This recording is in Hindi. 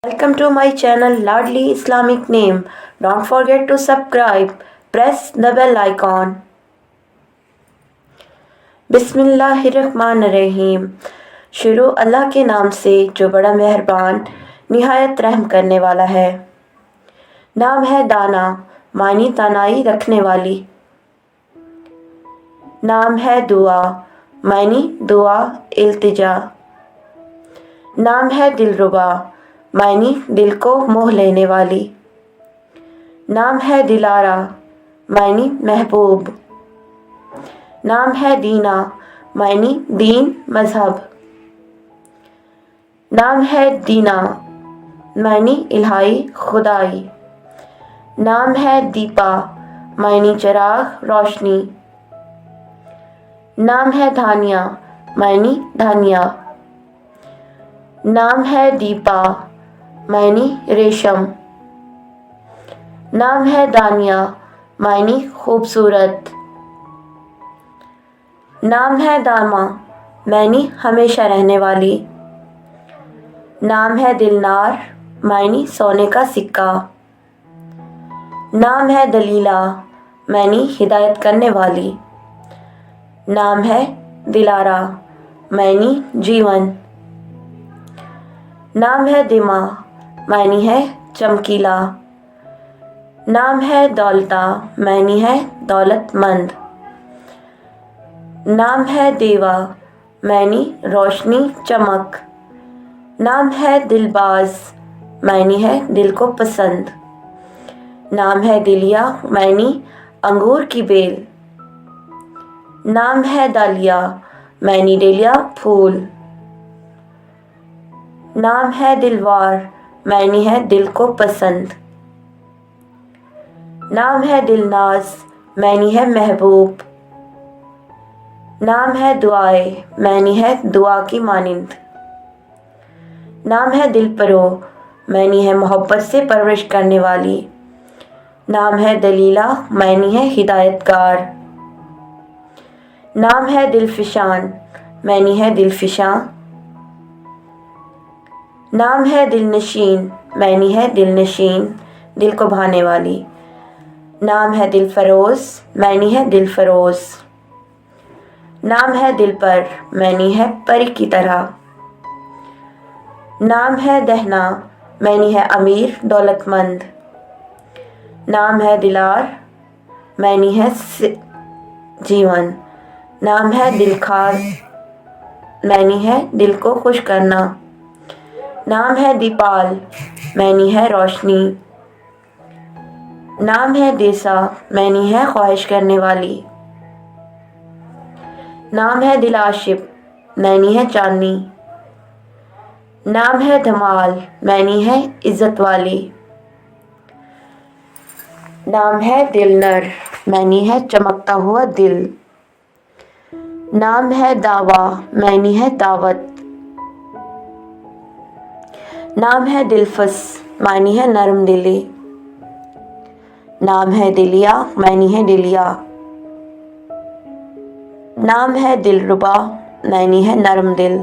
Welcome to my channel Ladli Islamic Name. Don't forget to subscribe. Press the bell icon. बिस्मिल्लाहिर्रहमानिर्रहीम। शुरू अल्लाह के नाम से जो बड़ा मेहरबान निहायत रहम करने वाला है। नाम है दाना, मानी दानाई रखने वाली। नाम है दुआ, मानी दुआ इल्तिजा। नाम है दिलरुबा, मायनी दिल को मोह लेने वाली। नाम है दिलारा, मायनी महबूब। नाम है दीना, मायनी दीन मजहब। नाम है दीना, मायनी इलाही खुदाई। नाम है दीपा, मायनी चिराग रोशनी। नाम है धानिया, मायनी धानिया। नाम है दीपा, मायनी रेशम। नाम है दानिया, मायनी खूबसूरत। नाम है दामा, मायनी हमेशा रहने वाली। नाम है दिलनार, मायनी सोने का सिक्का। नाम है दलीला, मायनी हिदायत करने वाली। नाम है दिलारा, मायनी जीवन। नाम है दिमा, मायनी है चमकीला। नाम है दौलता, मायनी है दौलतमंद। नाम है देवा, मायनी रोशनी चमक। नाम है दिलबाज, मायनी है दिल को पसंद। नाम है दिलिया, मायनी अंगूर की बेल। नाम है दालिया, मायनी डेलिया फूल। नाम है दिलवार, मायनी है दिल को पसंद। नाम है दिलनाज, मायनी है महबूब। नाम है दुआए, मायनी है दुआ की मानिंद। नाम है दिलपरो, मायनी है मोहब्बत से परवरिश करने वाली। नाम है दलीला, मायनी है हिदायतकार। नाम है दिलफिशान, मायनी है दिलफिशां। नाम है दिलनशीन, मायनी है दिलनशीन दिल को भाने वाली। नाम है दिलफरोज, मायनी है दिलफरोज। नाम है दिल पर, मायनी है परी की तरह। नाम है दहना, मायनी है अमीर दौलतमंद। नाम है दिलार, मायनी है जीवन। नाम है दिलखार, मायनी है दिल को खुश करना। नाम है दीपाल, मायनी है रोशनी। नाम है देसा, मायनी है ख्वाहिश करने वाली। नाम है दिलाशिब, मायनी है चांदनी। नाम है धमाल, मायनी है इज्जत वाली। नाम है दिलनर, मायनी है चमकता हुआ दिल। नाम है दावा, मायनी है दावत। नाम है दिलफस, मायनी है नरम दिली। नाम है दिलिया, मायनी है दिलिया। नाम है दिलरुबा, मायनी है नरम दिल।